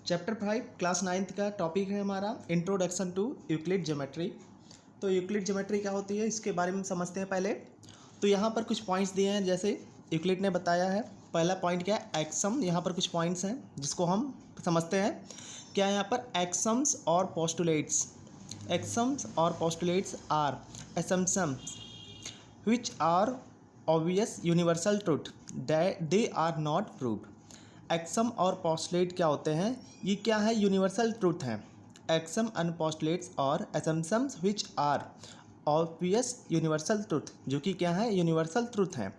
Chapter 5 class 9th का topic है हमारा इंट्रोडक्शन टू यूक्लिड ज्योमेट्री। तो यूक्लिड ज्योमेट्री क्या होती है इसके बारे में समझते हैं पहले। तो यहाँ पर कुछ पॉइंट्स दिए हैं जैसे यूक्लिड ने बताया है। पहला पॉइंट क्या है, एक्सम। यहाँ पर कुछ पॉइंट्स हैं जिसको हम समझते हैं। क्या है यहाँ पर, एक्सम्स और पोस्टुलेट्स। एक्सम्स और postulates are assumptions which are obvious universal truth they are not proved। एक्सम और पोस्टुलेट क्या होते हैं, ये क्या है, यूनिवर्सल ट्रूथ हैं। एक्सम एंड पोस्टुलेट्स और assumptions which are obvious universal truth, जो कि क्या है, यूनिवर्सल ट्रूथ हैं।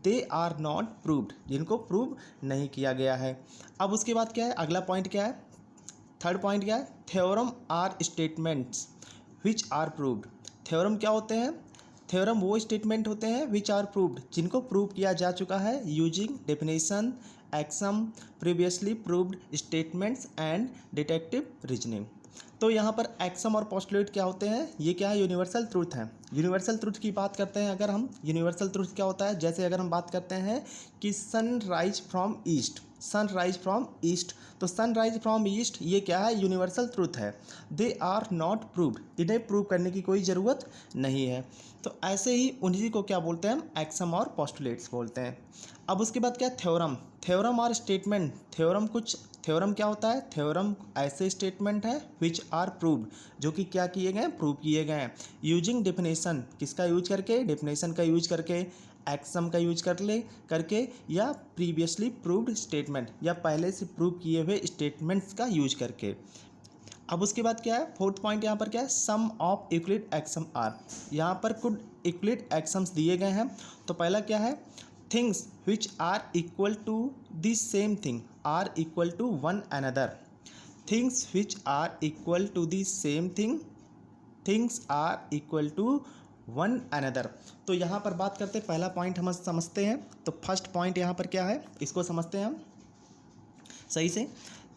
दे आर नॉट प्रूव्ड, जिनको प्रूव नहीं किया गया है। अब उसके बाद क्या है, अगला पॉइंट क्या है, थर्ड पॉइंट क्या है, theorem are statements which are proved. Theorem क्या होते हैं, थ्योरम वो स्टेटमेंट होते हैं विच आर प्रूव्ड, जिनको प्रूव किया जा चुका है using definition, axiom, previously proved statements and deductive reasoning. तो यहाँ पर एक्सम और पोस्टुलेट क्या होते हैं, ये क्या है, यूनिवर्सल ट्रूथ हैं। यूनिवर्सल ट्रूथ की बात करते हैं अगर हम, यूनिवर्सल ट्रूथ क्या होता है, जैसे अगर हम बात करते हैं कि sun rise from east, sun rise from east, तो सन राइज फ्रॉम ईस्ट ये क्या है, यूनिवर्सल ट्रूथ है। दे आर नॉट प्रूव्ड, इन्हें प्रूव करने की कोई ज़रूरत नहीं है। तो ऐसे ही उन्हीं को क्या बोलते हैं हम, एक्सम और पोस्टुलेट्स बोलते हैं। अब उसके बाद क्या, थ्योरम। थ्योरम और स्टेटमेंट, थ्योरम क्या होता है, थ्योरम ऐसे स्टेटमेंट है विच आर प्रूव्ड, जो कि क्या किए गए हैं, प्रूव किए गए हैं यूजिंग डेफिनेशन, किसका यूज करके, डेफिनेशन का यूज करके, एक्सम का यूज करके या प्रीवियसली प्रूव्ड स्टेटमेंट, या पहले से प्रूव किए हुए स्टेटमेंट्स का यूज करके। अब उसके बाद क्या है, फोर्थ पॉइंट यहाँ पर क्या है, सम ऑफ यूक्लिड एक्सम आर। यहाँ पर कुछ यूक्लिड एक्सम्स दिए गए हैं। तो पहला क्या है, things which are equal to the same thing are equal to one another. Things which are equal to the same thing, things are equal to one another. तो यहाँ पर बात करते हैं, पहला पॉइंट हम समझते हैं। तो फर्स्ट पॉइंट यहाँ पर क्या है, इसको समझते हैं हम सही से।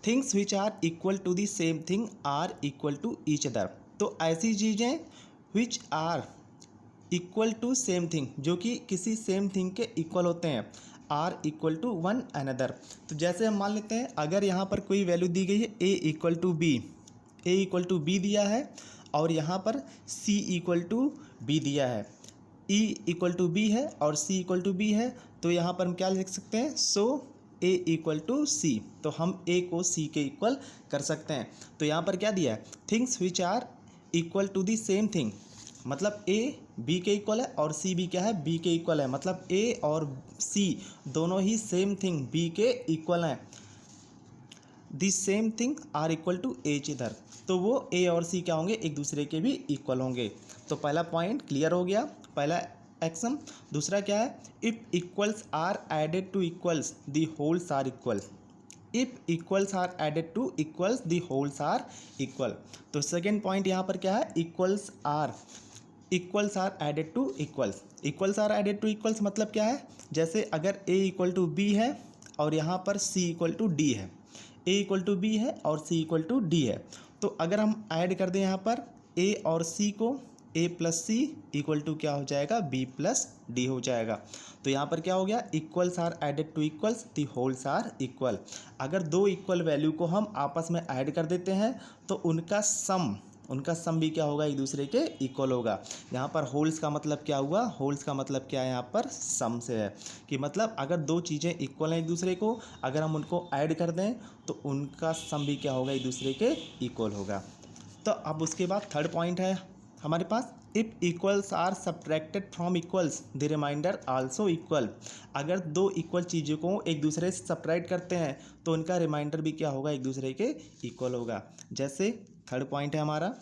Things which are equal to the same thing are equal to each other. तो ऐसी चीज़ें which are equal to same thing, जो कि किसी सेम थिंग के इक्वल होते हैं, are equal to one another. तो जैसे हम मान लेते हैं, अगर यहाँ पर कोई वैल्यू दी गई है A equal to B, A equal to B दिया है, और यहाँ पर सी इक्वल टू बी दिया है, ई इक्वल टू बी है और सी इक्वल टू बी है, तो यहाँ पर हम क्या लिख सकते हैं, सो ए इक्वल टू सी। तो हम ए को सी के इक्वल कर सकते हैं। तो यहाँ पर क्या दिया है, things which are equal to the same thing, मतलब ए बी के इक्वल है और सी भी क्या है, बी के इक्वल है, मतलब ए और सी दोनों ही सेम थिंग बी के इक्वल हैं। The same thing are equal to each इधर, तो वो ए और सी क्या होंगे, एक दूसरे के भी इक्वल होंगे। तो पहला पॉइंट क्लियर हो गया, पहला एक्सम। दूसरा क्या है, if equals are added to equals the wholes are equal. If equals are added to equals the wholes are equal. तो सेकेंड पॉइंट यहाँ पर क्या है, equals are added to equals. Equals are added to equals मतलब क्या है, जैसे अगर ए इक्वल टू बी है और यहाँ पर सी इक्वल टू डी है, ए इक्वल टू बी है और सी इक्वल टू डी है, तो अगर हम ऐड कर दें यहाँ पर ए और सी को, ए प्लस सी इक्वल टू क्या हो जाएगा, बी प्लस डी हो जाएगा। तो यहाँ पर क्या हो गया, equals are added to equals the wholes are equal. अगर दो इक्वल वैल्यू को हम आपस में ऐड कर देते हैं तो उनका सम भी क्या होगा, एक दूसरे के इक्वल होगा। यहाँ पर होल्स का मतलब क्या हुआ, होल्स का मतलब क्या है, यहाँ पर सम से है, कि मतलब अगर दो चीज़ें इक्वल हैं एक दूसरे को, अगर हम उनको ऐड कर दें तो उनका सम भी क्या होगा, एक दूसरे के इक्वल होगा। तो अब उसके बाद थर्ड पॉइंट है हमारे पास, if equals are subtracted from equals the remainder also equal. अगर दो इक्वल चीज़ों को एक दूसरे से सब्ट्रैक्ट करते हैं तो उनका रिमाइंडर भी क्या होगा, एक दूसरे के इक्वल होगा। जैसे थर्ड पॉइंट है हमारा,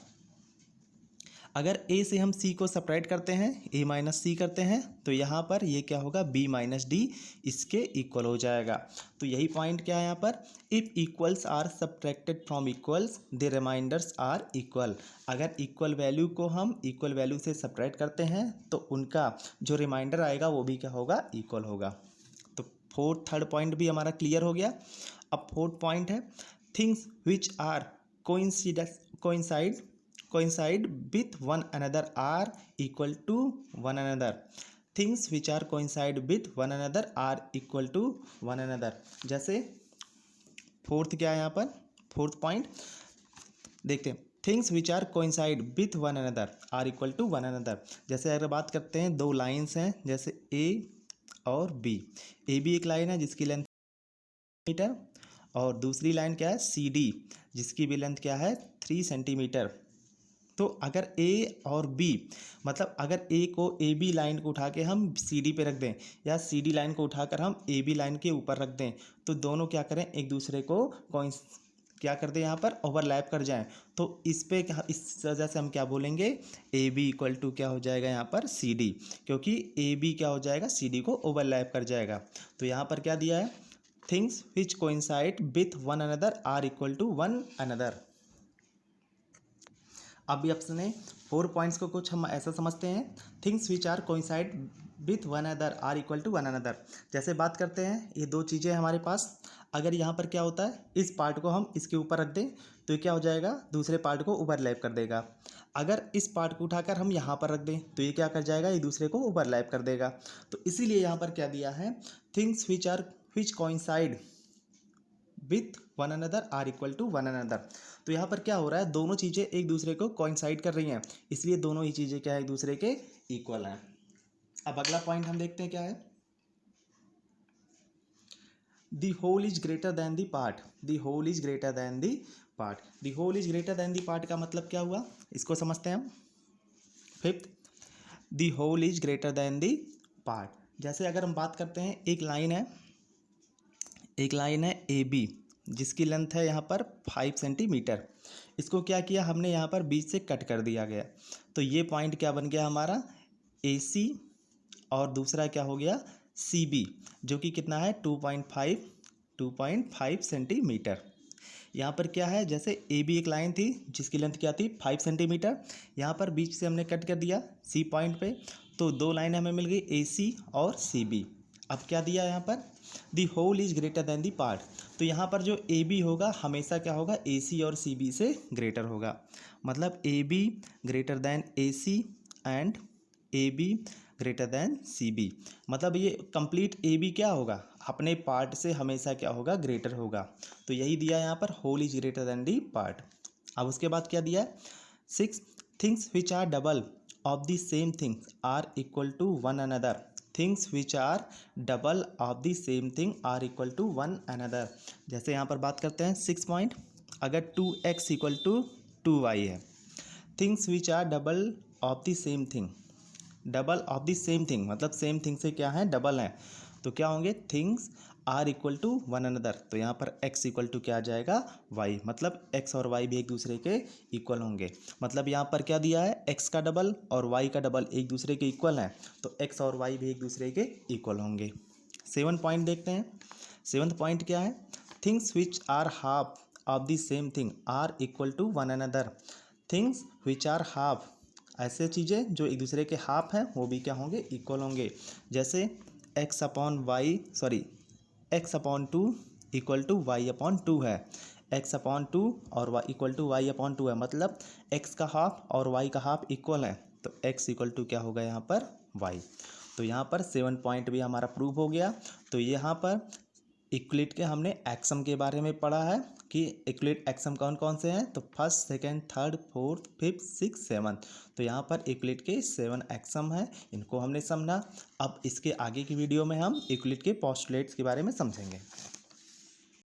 अगर ए से हम सी को सब्ट्रैक्ट करते हैं, ए माइनस सी करते हैं, तो यहाँ पर ये क्या होगा, बी माइनस डी इसके इक्वल हो जाएगा। तो यही पॉइंट क्या है यहाँ पर, if equals are subtracted from equals the remainders are equal. अगर इक्वल वैल्यू को हम इक्वल वैल्यू से सब्ट्रैक्ट करते हैं तो उनका जो रिमाइंडर आएगा वो भी क्या होगा, इक्वल होगा। तो थर्ड पॉइंट भी हमारा क्लियर हो गया। अब फोर्थ पॉइंट है, things which are coincide with one another are equal to one another। things which are coincide with one another are equal to one another। जैसे फोर्थ क्या है यहाँ पर, फोर्थ पॉइंट देखते हैं, things which are coincide with one another are equal to one another. जैसे अगर बात करते हैं दो लाइन्स हैं जैसे ए और बी, ए बी एक लाइन है जिसकी लेंथ मीटर और दूसरी लाइन क्या है सी डी जिसकी भी लेंथ क्या है 3 सेंटीमीटर। तो अगर ए और बी मतलब अगर ए को ए बी लाइन को उठा के हम सी डी पे रख दें या सी डी लाइन को उठाकर हम ए बी लाइन के ऊपर रख दें तो दोनों क्या करें एक दूसरे को क्या कर दें यहाँ पर ओवरलैप कर जाएं। तो इस पे इस वजह से हम क्या बोलेंगे ए बी इक्वल टू क्या हो जाएगा यहाँ पर सी डी, क्योंकि ए बी क्या हो जाएगा सी डी को ओवरलैप कर जाएगा। तो यहाँ पर क्या दिया है, things which coincide with one another are equal to one another. अब भी ऑप्शन है 4 पॉइंट्स को कुछ हम ऐसा समझते हैं, things which are coincide with one other are equal to one another. जैसे बात करते हैं ये दो चीज़ें हमारे पास, अगर यहाँ पर क्या होता है इस पार्ट को हम इसके ऊपर रख दें तो ये क्या हो जाएगा दूसरे पार्ट को ओवरलैप कर देगा। अगर इस पार्ट को उठाकर हम यहाँ पर रख दें तो ये क्या कर जाएगा ये दूसरे को ओवरलैप कर देगा। तो इसीलिए यहाँ पर क्या दिया है, things which coincide with one another are equal to one another. तो यहाँ पर क्या हो रहा है दोनों चीज़ें एक दूसरे को कोइंसाइड कर रही हैं, इसलिए दोनों ही चीज़ें क्या है एक दूसरे के इक्वल हैं। अब अगला पॉइंट हम देखते हैं क्या है, the whole is greater than the part, the whole is greater than the part. The whole is greater than the part का मतलब क्या हुआ इसको समझते हैं हम। Fifth, the whole is greater than the part. जैसे अगर हम बात करते हैं एक लाइन है ए बी जिसकी लेंथ है यहाँ पर 5 सेंटीमीटर। इसको क्या किया हमने यहाँ पर बीच से कट कर दिया गया, तो ये पॉइंट क्या बन गया हमारा ए सी और दूसरा क्या हो गया सी बी जो कि कितना है 2.5 सेंटीमीटर। यहाँ पर क्या है जैसे ए बी एक लाइन थी जिसकी लेंथ क्या थी 5 सेंटीमीटर, यहाँ पर बीच से हमने कट कर दिया सी पॉइंट पे, तो दो लाइन हमें मिल गई ए सी और सी बी। अब क्या दिया यहाँ पर the whole is greater than the part, तो यहाँ पर जो ए बी होगा हमेशा क्या होगा ए सी और सी बी से ग्रेटर होगा, मतलब A B greater than A C and A B greater than C B. मतलब ये कंप्लीट ए बी क्या होगा अपने पार्ट से हमेशा क्या होगा ग्रेटर होगा। तो यही दिया यहाँ पर whole is greater than the part. अब उसके बाद क्या दिया है 6, things which are double of the same thing are equal to one another. Things which are double of the same thing are equal to one another. जैसे यहाँ पर बात करते हैं 6 पॉइंट, अगर 2x इक्वल टू 2y है, things which are double of the same thing, double of the same thing मतलब same thing से क्या है डबल है, तो क्या होंगे things are equal to one another. तो यहाँ पर x इक्वल टू क्या आ जाएगा y, मतलब x और y भी एक दूसरे के इक्वल होंगे। मतलब यहाँ पर क्या दिया है x का डबल और y का डबल एक दूसरे के इक्वल हैं, तो x और y भी एक दूसरे के इक्वल होंगे। 7 पॉइंट देखते हैं, 7th पॉइंट क्या है, things which are half of the same thing are equal to one another. Things which are half, ऐसे चीज़ें जो एक दूसरे के हाफ हैं वो भी क्या होंगे इक्वल होंगे। जैसे x upon 2 equal to y upon 2 है, x अपॉन 2 और y equal to y upon 2 है, मतलब x का हाफ और y का हाफ इक्वल है, तो x इक्वल टू क्या होगा यहाँ पर y। तो यहाँ पर 7 पॉइंट भी हमारा प्रूव हो गया। तो यहाँ पर इक्वलिट के हमने एक्सम के बारे में पढ़ा है कि इक्वलिट एक्सम कौन कौन से हैं, तो first second third fourth fifth six seventh. तो यहाँ पर इक्वलिट के 7 एक्सम हैं, इनको हमने समझा। अब इसके आगे की वीडियो में हम इक्वलिट के पोस्टुलेट्स के बारे में समझेंगे।